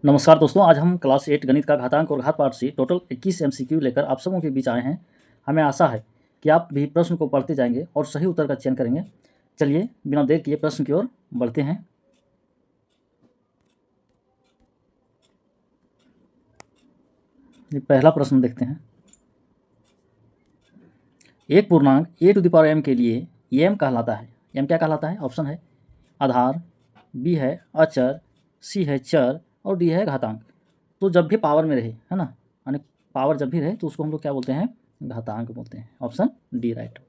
नमस्कार दोस्तों, आज हम क्लास 8 गणित का घातांक और घात पाठ से टोटल 21 एमसीक्यू लेकर आप सबों के बीच आए हैं। हमें आशा है कि आप भी प्रश्न को पढ़ते जाएंगे और सही उत्तर का चयन करेंगे। चलिए बिना देर किए प्रश्न की ओर बढ़ते हैं। ये पहला प्रश्न देखते हैं। एक पूर्णांक a⁴m के लिए m कहलाता है। m क्या कहलाता है? ऑप्शन है आधार, b है अचर, c है चर और d है घातांक। तो जब भी पावर में रहे, है ना, यानी पावर जब भी रहे तो उसको हम लोग क्या बोलते हैं? घातांक बोलते हैं। Option D right.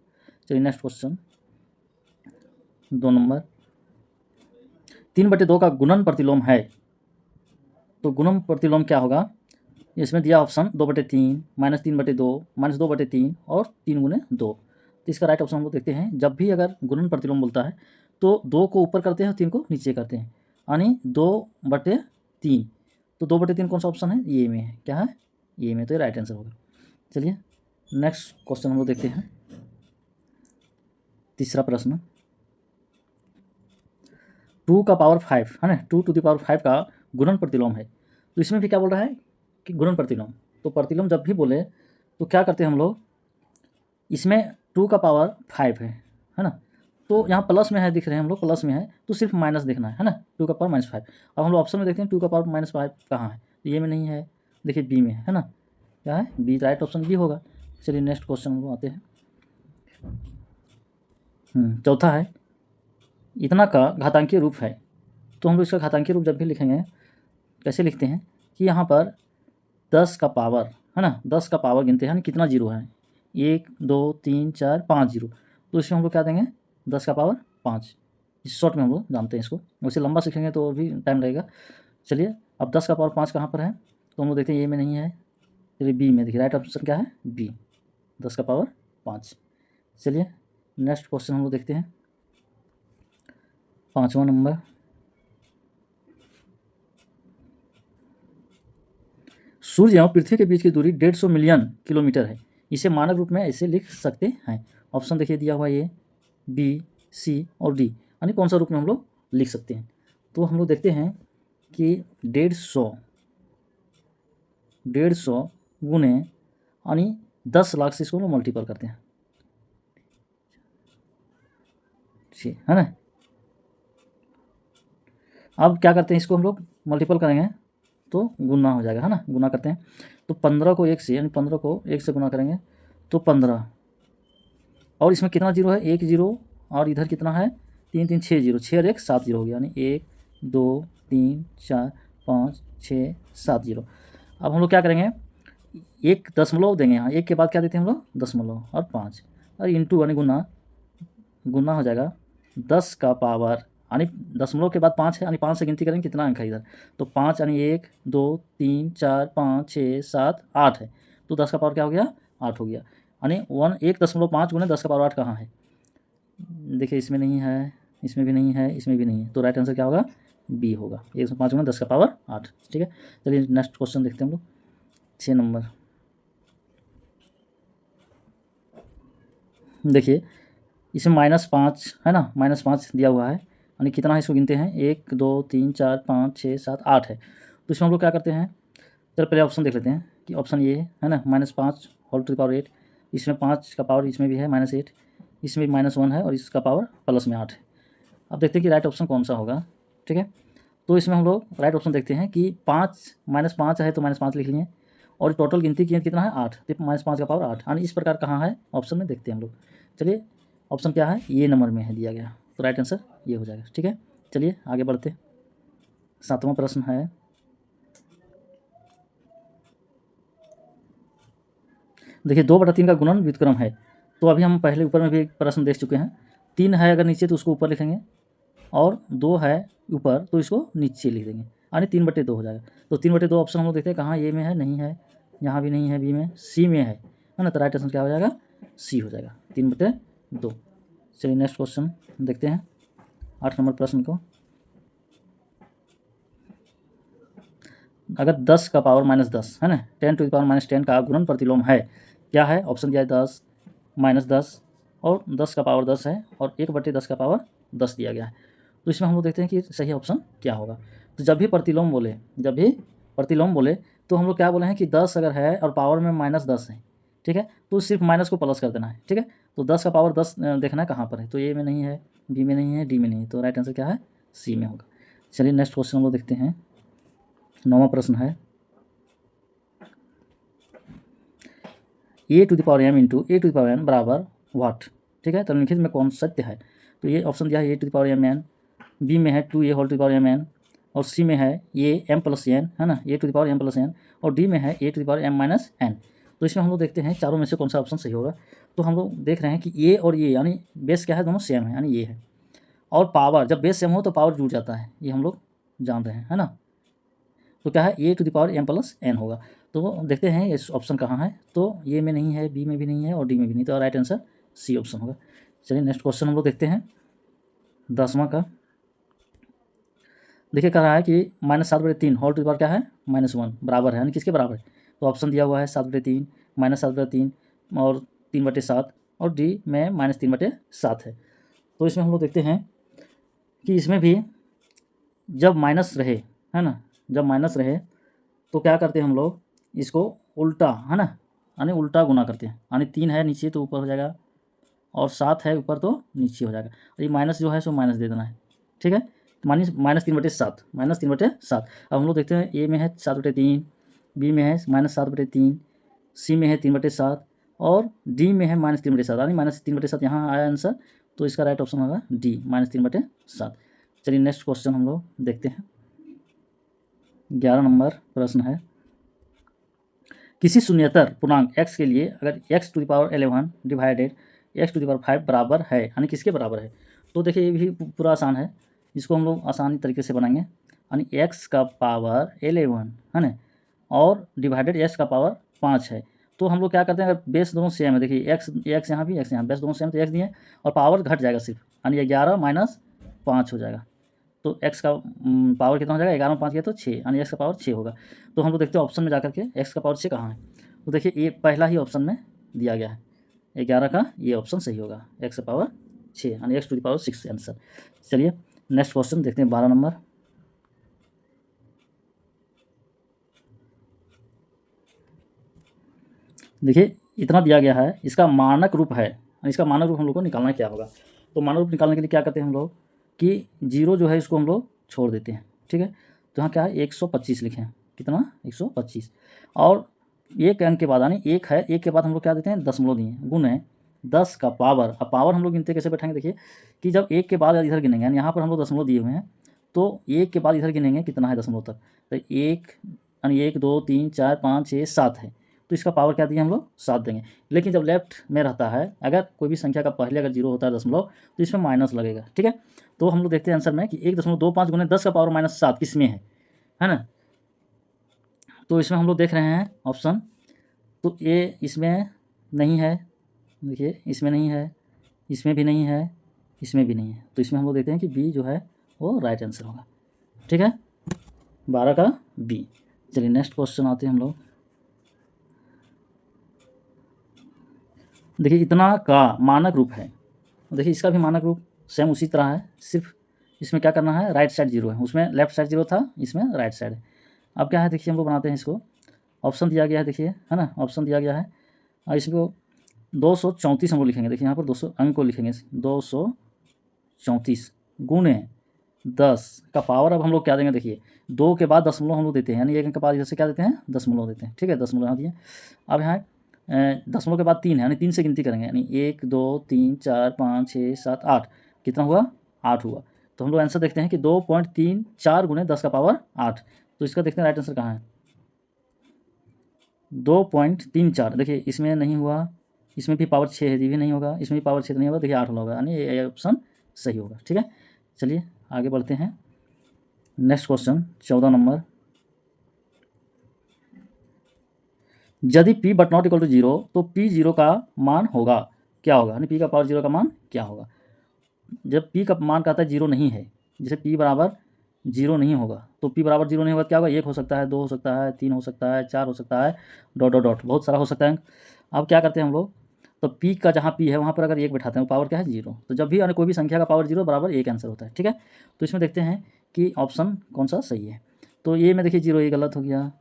चलिए नेक्स्ट क्वेश्चन 2 नंबर। 3/2 का गुणन प्रतिलोम है, तो गुणन प्रतिलोम क्या होगा? इसमें दिया ऑप्शन 2/3, -3/2, -2/3 और 3 × 2। तो इसका राइट ऑप्शन हम लोग देखते हैं। जब भी अगर गुणन प्रतिलोम बोलता है तो 2 को ऊपर करते हैं और 3 को नीचे करते हैं, यानी 2/3। तो 2/3 कौन सा ऑप्शन है? ये में है। क्या है? ये में। तो ये राइट आंसर होगा। चलिए नेक्स्ट क्वेश्चन हम लोग देखते हैं। तीसरा प्रश्न 2⁵ है ना, 2⁵ का गुणन प्रतिलोम है। तो इसमें भी क्या बोल रहा है कि गुणन प्रतिलोम। तो प्रतिलोम जब भी बोले तो क्या करते हैं हम लोग? इसमें 2⁵ है ना, तो यहाँ प्लस में है, दिख रहे हैं हम लोग प्लस में है, तो सिर्फ माइनस देखना है ना, 2⁵ अब हम लोग ऑप्शन में देखते हैं 2⁵ कहाँ है? ये में नहीं है, देखिए बी में है ना। क्या है? बी। राइट ऑप्शन बी होगा। चलिए नेक्स्ट क्वेश्चन हम लोग आते हैं। चौथा है इतना का घातांकीय रूप है। तो हम लोग इसका घातांकीय रूप जब भी लिखेंगे कैसे लिखते हैं कि यहाँ पर 10 का पावर, है ना, 10 का पावर गिनते हैं, कितना जीरो है? 1 2 3 4 5 जीरो। तो इसमें हम लोग क्या देंगे? 10 का पावर 5। इस शॉर्ट में हम लोग जानते हैं इसको, वैसे लंबा सीखेंगे तो भी टाइम लगेगा। चलिए अब 10 का पावर 5 कहाँ पर है? तो हम लोग देखते हैं ये में नहीं है, चलिए बी में। देखिए राइट ऑप्शन क्या है? बी, 10 का पावर 5। चलिए नेक्स्ट क्वेश्चन हम लोग देखते हैं। 5वां नंबर। सूर्य एवं पृथ्वी के बीच की दूरी 150 मिलियन किलोमीटर है। इसे मानक रूप में ऐसे लिख सकते हैं। ऑप्शन देखिए दिया हुआ ये बी, सी और डी, यानी कौन सा रूप में हम लोग लिख सकते हैं? तो हम लोग देखते हैं कि 150 गुने यानी 10 लाख से इसको हम लोग मल्टीपल करते हैं, ठीक है ना। अब क्या करते हैं? इसको हम लोग मल्टीपल करेंगे तो गुना हो जाएगा, है ना, गुना करते हैं। तो 15 को 1 से, यानी 15 को 1 से गुना करेंगे तो 15, और इसमें कितना जीरो है? 1 जीरो, और इधर कितना है? 3 3 6 जीरो, 6 और 1 7 जीरो हो गया, यानी 1 2 3 4 5 6 7 जीरो। अब हम लोग क्या करेंगे? एक दशमलव देंगे यहाँ, एक के बाद क्या देते हैं हम लोग? दशमलव और 5, और इंटू यानी गुना, गुना हो जाएगा 10 का पावर, यानी दशमलव के बाद 5 है, यानी 5 से गिनती करेंगे कितना अंक है इधर? तो 5, यानी 1 2 3 4 5 6 7 8 है। तो 10 का पावर क्या हो गया? 8 हो गया, यानी 1.5 गुना 10 का पावर 8 कहाँ है? देखिए इसमें नहीं है, इसमें भी नहीं है, इसमें भी नहीं है। तो राइट आंसर क्या होगा? बी होगा, 105 गुना 10 का पावर 8। ठीक है, चलिए नेक्स्ट क्वेश्चन देखते हैं हम लोग। 6 नंबर। देखिए इसमें -5 है ना, -5 दिया हुआ है, यानी कितना है इसको गिनते हैं? 1 2 3 4 5 6 7 8 है। तो इसमें हम लोग क्या करते हैं? चलो पहले ऑप्शन देख लेते हैं कि ऑप्शन ये है ना, -5 होल टू द पावर 8। इसमें 5 का पावर इसमें भी है -8, इसमें भी -1 है, और इसका पावर प्लस में 8 है। अब देखते हैं कि राइट ऑप्शन कौन सा होगा। ठीक है, तो इसमें हम लोग राइट ऑप्शन देखते हैं कि 5 -5 है तो -5 लिख लिए, और टोटल गिनती किए कितना है? 8, तो -5 का पावर 8, यानी इस प्रकार कहाँ है ऑप्शन में, देखते हैं हम लोग। चलिए ऑप्शन क्या है? ये नंबर में है दिया गया, तो राइट आंसर ये हो जाएगा। ठीक है, चलिए आगे बढ़ते। 7वां प्रश्न है। देखिए 2/3 का गुणन व्युत्क्रम है। तो अभी हम पहले ऊपर में भी एक प्रश्न देख चुके हैं। 3 है अगर नीचे तो उसको ऊपर लिखेंगे, और 2 है ऊपर तो इसको नीचे लिख देंगे, यानी 3/2 हो जाएगा। तो 3/2 ऑप्शन हम लोग देखते हैं कहाँ? ये में है, नहीं है, यहाँ भी नहीं है, बी में, सी में है ना। तो राइट आंसर क्या हो जाएगा? सी हो जाएगा, 3/2। चलिए नेक्स्ट क्वेश्चन देखते हैं, 8 नंबर प्रश्न को। अगर 10 का पावर -10 है ना, 10 टू द पावर -10 का गुणन प्रतिलोम है, क्या है? ऑप्शन दिया है 10 -10 और 10 का पावर 10 है, और 1/10 का पावर 10 दिया गया है। तो इसमें हम लोग देखते हैं कि सही ऑप्शन क्या होगा। तो जब भी प्रतिलोम बोले तो हम लोग क्या बोले हैं कि 10 अगर है और पावर में -10 है, ठीक है, तो सिर्फ माइनस को प्लस कर देना है, ठीक है। तो 10 का पावर 10 देखना है कहाँ पर है, तो ए में नहीं है, बी में नहीं है, डी में नहीं है, तो राइट आंसर क्या है, सी में होगा। चलिए नेक्स्ट क्वेश्चन हम लोग देखते हैं। 9वां प्रश्न है a⁴m इंटू a⁴n बराबर व्हाट, ठीक है। तो निम्नलिखित में कौन सत्य है। तो ये ऑप्शन दिया है a⁴mn, बी में है 2a⁴mn, और सी में है am+n, है ना, a⁴m+n, और डी में है a⁴m-n। तो इसमें हम लोग देखते हैं चारों में से कौन सा ऑप्शन सही होगा। तो हम लोग देख रहे हैं कि ये और ये यानी बेस क्या है, दोनों सेम है, यानी ये है, और पावर जब बेस सेम हो तो पावर जुड़ जाता है, ये हम लोग जान रहे हैं, है ना। तो क्या है, a⁴m+n होगा। तो देखते हैं इस ऑप्शन कहाँ है, तो ये में नहीं है, बी में भी नहीं है, और डी में भी नहीं, तो राइट आंसर सी ऑप्शन होगा। चलिए नेक्स्ट क्वेश्चन हम लोग देखते हैं 10वां का। देखिए कह रहा है कि -7/3 होल टू द पावर क्या है, -1 बराबर है, यानी किसके बराबर है। तो ऑप्शन दिया हुआ है 7/3, -7/3 और 3/7, और डी में -3/7 है। तो इसमें हम लोग देखते हैं कि इसमें भी जब माइनस रहे, है ना, जब माइनस रहे तो क्या करते हैं हम लोग, इसको उल्टा, है ना, यानी उल्टा गुना करते हैं, यानी 3 है नीचे तो ऊपर हो जाएगा, और 7 है ऊपर तो नीचे हो जाएगा, और ये माइनस जो है सो माइनस दे देना है, ठीक है। तो -3/7, -3/7। अब हम लोग देखते हैं ए में है 7/3, बी में है -7/3, सी में है 3/7, और डी में है -3/7, यानी -3/7 यहाँ आया आंसर। तो इसका राइट ऑप्शन होगा डी, -3/7। चलिए नेक्स्ट क्वेश्चन हम लोग देखते हैं। 11 नंबर प्रश्न है, किसी शून्येतर पूर्णांक x के लिए अगर x⁴11 डिवाइडेड x⁵ बराबर है, यानी किसके बराबर है। तो देखिए ये भी पूरा आसान है, इसको हम लोग आसानी तरीके से बनाएंगे, यानी x का पावर 11 है ना, और डिवाइडेड x का पावर 5 है। तो हम लोग क्या करते हैं, अगर बेस दोनों सेम है, देखिए x यहाँ भी x यहाँ, बेस दोनों सेम, तो x दिए और पावर घट जाएगा सिर्फ, यानी 11 - 5 हो जाएगा। तो x का पावर कितना हो जाएगा, 11 में 5 गया तो 6, यानी x का पावर 6 होगा। तो हम लोग देखते हैं ऑप्शन में जाकर के x का पावर 6 कहाँ है। तो देखिए ये पहला ही ऑप्शन में दिया गया है, 11 का ये ऑप्शन सही होगा, x का पावर 6, यानी x⁶ आंसर। चलिए नेक्स्ट क्वेश्चन देखते हैं 12 नंबर। देखिए इतना दिया गया है, इसका मानक रूप है, इसका मानक रूप हम लोग को निकालना क्या होगा। तो मानक रूप निकालने के लिए क्या करते हैं हम लोग कि 0 जो है इसको हम लोग छोड़ देते हैं, ठीक है। तो यहाँ क्या है, 125 लिखें, कितना, 125, और एक अंक के बाद, यानी 1 है, 1 के बाद हम लोग क्या देते हैं, दशमलव दिए, गुण है 10 का पावर। अब पावर हम लोग गिनते कैसे बैठाएंगे, देखिए कि जब 1 के बाद इधर गिनेंगे, यानी यहाँ पर हम लोग दशमलव दिए हुए हैं, तो 1 के बाद इधर गिनेंगे कितना है दशमलव तक, तो 1, यानी 1 2 3 4 5 6 7 है, तो इसका पावर क्या दिए हम लोग, 7 देंगे। लेकिन जब लेफ्ट में रहता है, अगर कोई भी संख्या का पहले अगर 0 होता है दशमलव, तो इसमें माइनस लगेगा, ठीक है। तो हम लोग देखते हैं आंसर में कि 1.25 गुने 10 का पावर -7 किस में है ना। तो इसमें हम लोग देख रहे हैं ऑप्शन, तो ए इसमें नहीं है, देखिए इसमें नहीं है, इसमें भी नहीं है, इसमें भी नहीं है, तो इसमें हम लोग देखते हैं कि बी जो है वो राइट आंसर होगा, ठीक है, 12 का बी। चलिए नेक्स्ट क्वेश्चन आते हैं हम लोग। देखिए इतना का मानक रूप है, देखिए इसका भी मानक रूप सेम उसी तरह है, सिर्फ इसमें क्या करना है, राइट साइड 0 है, उसमें लेफ्ट साइड 0 था, इसमें राइट साइड है। अब क्या है, देखिए हम लोग बनाते हैं इसको, ऑप्शन दिया गया है, देखिए है ना, ऑप्शन दिया गया है, और इसको 234 हम लोग लिखेंगे, देखिए यहाँ पर 200 अंक को लिखेंगे, 234 गुणे 10 का पावर। अब हम लोग क्या देंगे, देखिए 2 के बाद दशमलव हम लोग देते हैं, यानी 1 अंक के बाद इधर से क्या देते हैं, दशमलव देते हैं, ठीक है, दशमलव यहाँ दिए। अब यहाँ दशमलव के बाद 3 है, यानी 3 से गिनती करेंगे, यानी 1 2 3 4 5 6 7 8, कितना हुआ, 8 हुआ। तो हम लोग आंसर देखते हैं कि 2.34 गुणे 10 का पावर 8। तो इसका देखते हैं राइट आंसर कहाँ है, 2.34, देखिए इसमें नहीं हुआ, इसमें भी पावर 6 है, ये भी नहीं होगा, इसमें भी पावर 6 नहीं होगा, देखिए 8 होगा, यानी ये ऑप्शन सही होगा, ठीक है। चलिए आगे बढ़ते हैं, नेक्स्ट क्वेश्चन 14 नंबर। यदि p but not equal to 0 तो p 0 का मान होगा, क्या होगा, यानी p का पावर 0 का मान क्या होगा। जब p का मान कहता है 0 नहीं है, जैसे p बराबर 0 नहीं होगा, तो p बराबर 0 नहीं होगा, क्या होगा, 1 हो सकता है, 2 हो सकता है, 3 हो सकता है, 4 हो सकता है, डॉट डॉट डॉट बहुत सारा हो सकता है। अब क्या करते हैं हम लोग, तो पी का जहाँ पी है वहाँ पर अगर 1 बैठाते हैं, पावर क्या है 0। तो जब भी यानी कोई भी संख्या का पावर 0 बराबर 1 आंसर होता है, ठीक है। तो इसमें देखते हैं कि ऑप्शन कौन सा सही है। तो ये में देखिए 0 ये गलत हो गया,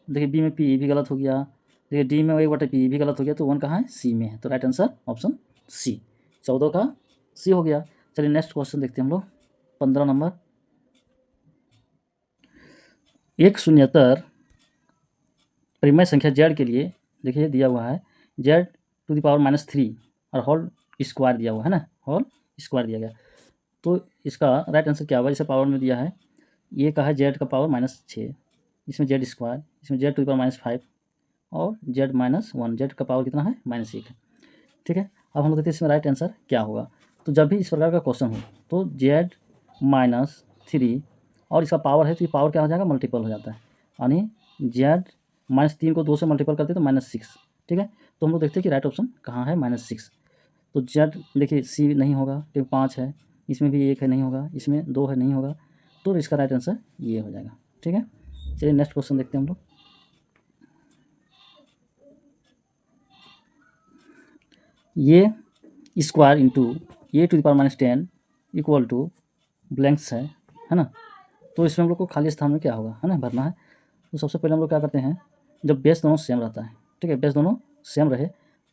देखिए बी में पी भी गलत हो गया, देखिए डी में 1/p भी गलत हो गया। तो 1 कहाँ है, सी में है। तो राइट आंसर ऑप्शन सी, 14 का सी हो गया। चलिए नेक्स्ट क्वेश्चन देखते हैं हम लोग, 15 नंबर। एक शून्यतर परिमेय संख्या z के लिए देखिए दिया हुआ है z⁻³ और होल स्क्वायर दिया हुआ है ना, होल स्क्वायर दिया गया। तो इसका राइट आंसर क्या होगा, जैसे पावर में दिया है, ये का है z का पावर -6, इसमें z², इसमें z⁻5 और z-1, z का पावर कितना है -1 है, ठीक है। अब हम लोग देखते हैं इसमें राइट आंसर क्या होगा। तो जब भी इस प्रकार का क्वेश्चन हो तो z-3 और इसका पावर है तो ये पावर क्या हो जाएगा, मल्टीपल हो जाता है, यानी z-3 को 2 से मल्टीपल करते हैं तो -6, ठीक है। तो हम लोग देखते हैं कि राइट ऑप्शन कहाँ है, -6। तो z देखिए सी नहीं होगा क्योंकि 5 है, इसमें भी 1 है नहीं होगा, इसमें 2 है नहीं होगा, तो इसका राइट आंसर ये हो जाएगा, ठीक है। चलिए नेक्स्ट क्वेश्चन देखते हैं हम लोग। ये square into a⁻10 equal to blanks है ना। तो इसमें हम लोग को खाली स्थान में क्या होगा, है ना, भरना है। तो सबसे पहले हम लोग क्या करते हैं, जब बेस दोनों सेम रहता है, ठीक है, बेस दोनों सेम रहे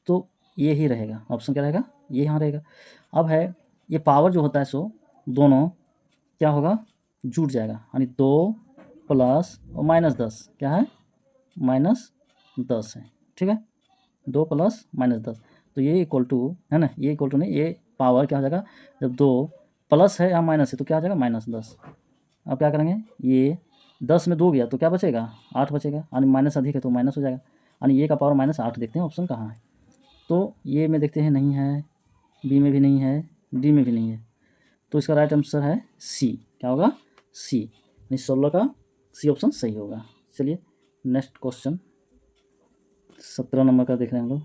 तो ये ही रहेगा, ऑप्शन क्या रहेगा, ये यहाँ रहेगा। अब है ये पावर जो होता है सो दोनों क्या होगा, जुट जाएगा, यानी 2 प्लस और -10 क्या है, -10 है, ठीक है, 2 प्लस -10। तो ये इक्वल टू है ना, ये इक्वल टू नहीं, ये पावर क्या हो जाएगा, जब 2 प्लस है या माइनस है तो क्या हो जाएगा, -10। अब क्या करेंगे, ये 10 में 2 गया तो क्या बचेगा, 8 बचेगा, यानी माइनस अधिक है तो माइनस हो जाएगा, यानी ये का पावर -8। देखते हैं ऑप्शन कहाँ है। तो ये में देखते हैं नहीं है, बी में भी नहीं है, डी में भी नहीं है। तो इसका राइट आंसर है सी, क्या होगा, सी, यानी 16 का सी ऑप्शन सही होगा। चलिए नेक्स्ट क्वेश्चन 17 नंबर का देख रहे हैं हम लोग।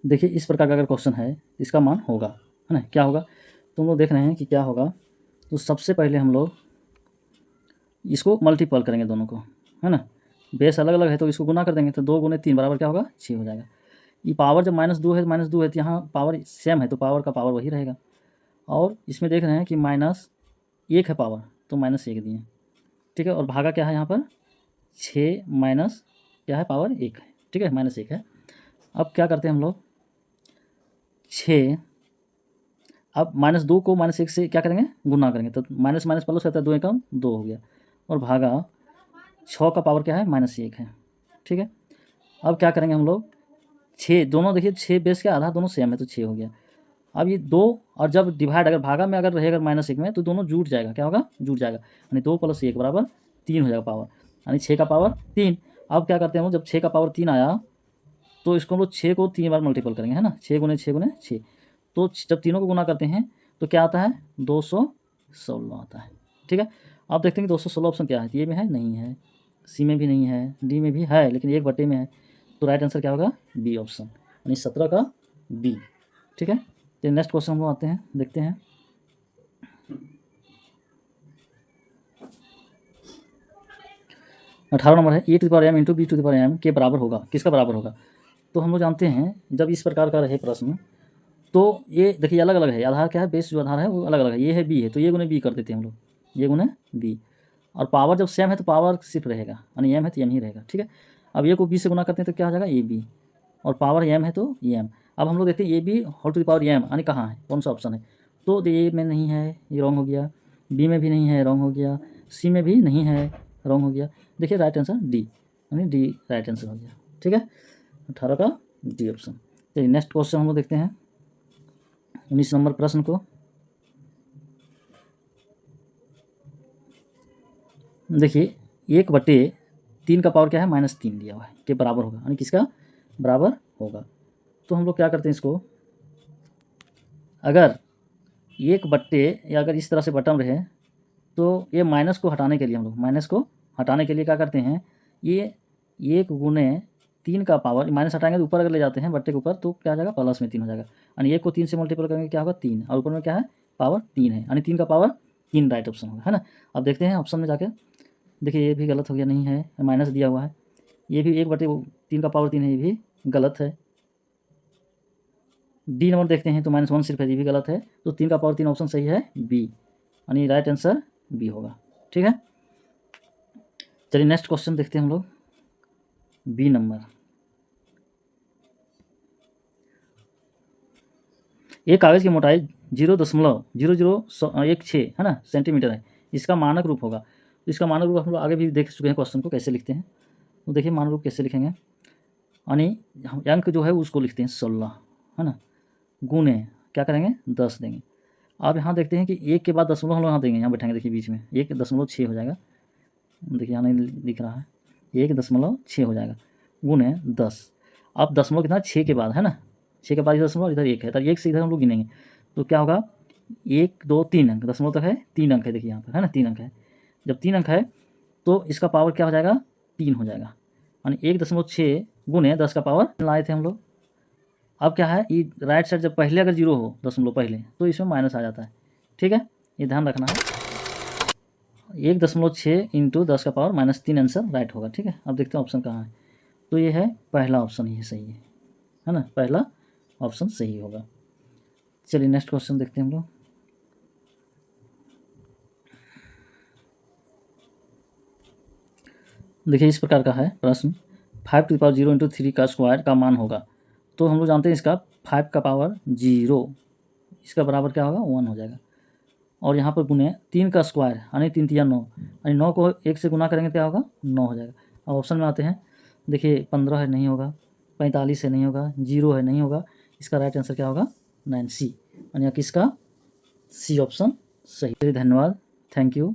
देखिए इस प्रकार का अगर क्वेश्चन है इसका मान होगा, है ना, क्या होगा। तो हम लोग देख रहे हैं कि क्या होगा। तो सबसे पहले हम लोग इसको मल्टीपल करेंगे दोनों को, है ना, बेस अलग अलग है तो इसको गुना कर देंगे, तो 2 × 3 बराबर क्या होगा, 6 हो जाएगा। ये पावर जब -2 है -2 है तो यहाँ पावर सेम है तो पावर का पावर वही रहेगा। और इसमें देख रहे हैं कि -1 है पावर तो -1 दिए, ठीक है, और भागा क्या है यहाँ पर 6 माइनस क्या है, पावर 1 है, ठीक है, -1 है। अब क्या करते हैं हम लोग, 6, अब -2 को -1 से क्या करेंगे, गुना करेंगे, तो माइनस माइनस प्लस होता है, 2 एकम 2 हो गया, और भागा 6 का पावर क्या है, -1 है, ठीक है। अब क्या करेंगे हम लोग, 6 दोनों देखिए 6 बेस के आधा दोनों सेम है तो 6 हो गया। अब ये 2 और जब डिवाइड अगर भागा में अगर रहेगा -1 में तो दोनों जुट जाएगा, क्या होगा, जुट जाएगा, यानी 2 + 1 बराबर 3 हो जाएगा पावर, यानी 6 का पावर 3। अब क्या करते हैं हम लोग, जब 6 का पावर 3 आया तो इसको हम लोग 6 को 3 बार मल्टीपल करेंगे, है ना, 6 × 6 × 6। तो जब तीनों को गुना करते हैं तो क्या आता है, 216 आता है, ठीक है। अब देखते हैं कि 216 ऑप्शन क्या है, ये में है नहीं है, सी में भी नहीं है, डी में भी है लेकिन 1/, में है। तो राइट आंसर क्या होगा, बी ऑप्शन, यानी 17 का बी, ठीक है। तो नेक्स्ट क्वेश्चन हम लोग आते हैं, देखते हैं। अठारह नंबर है, a⁻m × b⁻m के बराबर होगा, किसका बराबर होगा। तो हम लोग जानते हैं जब इस प्रकार का रहे प्रश्न तो ये देखिए अलग अलग है, आधार क्या है, बेस जो आधार है वो अलग अलग है, ये है बी है तो ये गुने बी कर देते हैं हम लोग, ये गुने बी, और पावर जब सेम है तो पावर सिर्फ रहेगा, यानी एम है तो एम ही रहेगा, ठीक है। अब ये को बी से गुना करते हैं तो क्या हो जाएगा, ए बी, और पावर एम है तो एम। अब हम लोग देखते हैं a b whole to the power m, यानी कहाँ है, कौन सा ऑप्शन है। तो ए में नहीं है, ये रॉन्ग हो गया, बी में भी नहीं है, रॉन्ग हो गया, सी में भी नहीं है, रॉन्ग हो गया। देखिए राइट आंसर डी, यानी डी राइट आंसर हो गया, ठीक है, 18 का डी ऑप्शन। चलिए नेक्स्ट क्वेश्चन हम लोग देखते हैं 19 नंबर प्रश्न को। देखिए 1/3 का पावर क्या है, -3 दिया हुआ है, के बराबर होगा, यानी किसका बराबर होगा। तो हम लोग क्या करते हैं इसको, अगर 1/, या अगर इस तरह से बटन रहे तो ये माइनस को हटाने के लिए हम लोग माइनस को हटाने के लिए क्या करते हैं, ये 1 × 3 का पावर माइनस हटाएंगे तो ऊपर अगर ले जाते हैं बट्टे के ऊपर तो क्या आ जाएगा, प्लस में 3 हो जाएगा, यानी 1 को 3 से मल्टीपल करेंगे क्या होगा, 3, और ऊपर में क्या है, पावर 3 है, यानी 3 का पावर 3 राइट ऑप्शन होगा, है ना। अब देखते हैं ऑप्शन में जाकर, देखिए ये भी गलत हो गया, नहीं है, माइनस दिया हुआ है, ये भी 1/3 का पावर 3 है, ये भी गलत है, डी नंबर देखते हैं तो -1 सिर्फ है, ये भी गलत है। तो 3 का पावर 3 ऑप्शन सही है बी, यानी राइट आंसर बी होगा। ठीक है, चलिए नेक्स्ट क्वेश्चन देखते हैं हम लोग। बी नंबर, एक कागज़ की मोटाई 0.0016 है ना सेंटीमीटर है, इसका मानक रूप होगा। तो इसका मानक रूप हम लोग आगे भी देख चुके हैं क्वेश्चन को कैसे लिखते हैं। तो देखिए मानक रूप कैसे लिखेंगे, यानी अंक जो है उसको लिखते हैं 16 है ना, गुने क्या करेंगे 10 देंगे। आप यहाँ देखते हैं कि 1 के बाद दशमलव हम लोग यहाँ देंगे, यहाँ बैठाएंगे, देखिए बीच में 1.6 हो जाएगा, देखिए यहाँ नहीं दिख रहा है, 1.6 हो जाएगा गुने 10। अब दशमलव कितना 6 के बाद है ना, 6 के बाद इधर दशमलव इधर 1 है, तो 1 से इधर हम लोग गिनेंगे तो क्या होगा 1 2 3 अंक, दशमलव तक है 3 अंक है, देखिए यहाँ पर है ना 3 अंक है। जब 3 अंक है तो इसका पावर क्या हो जाएगा 3 हो जाएगा, यानी 1.6 गुने 10 का पावर लाए थे हम लोग। अब क्या है, ये राइट साइड जब पहले अगर 0 हो दशमलव पहले तो इसमें माइनस आ जाता है। ठीक है, ये ध्यान रखना है। 1.6 इंटू 10 का पावर -3 आंसर राइट होगा। ठीक है, अब देखते हैं ऑप्शन कहाँ है। तो ये है पहला ऑप्शन, ही सही है ना, पहला ऑप्शन सही होगा। चलिए नेक्स्ट क्वेश्चन देखते हैं हम लोग। देखिए इस प्रकार का है प्रश्न, 5 टू द पावर 0 इंटू 3 का स्क्वायर का मान होगा। तो हम लोग जानते हैं इसका 5 का पावर 0 इसका बराबर क्या होगा 1 हो जाएगा, और यहाँ पर गुने 3 का स्क्वायर यानी 3 3 9, यानी 9 को 1 से गुना करेंगे क्या होगा 9 हो जाएगा। अब ऑप्शन में आते हैं, देखिए 15 है नहीं होगा, 45 है नहीं होगा, 0 है नहीं होगा, इसका राइट आंसर क्या होगा 9 सी, यानी किसका सी ऑप्शन सही। धन्यवाद, थैंक यू।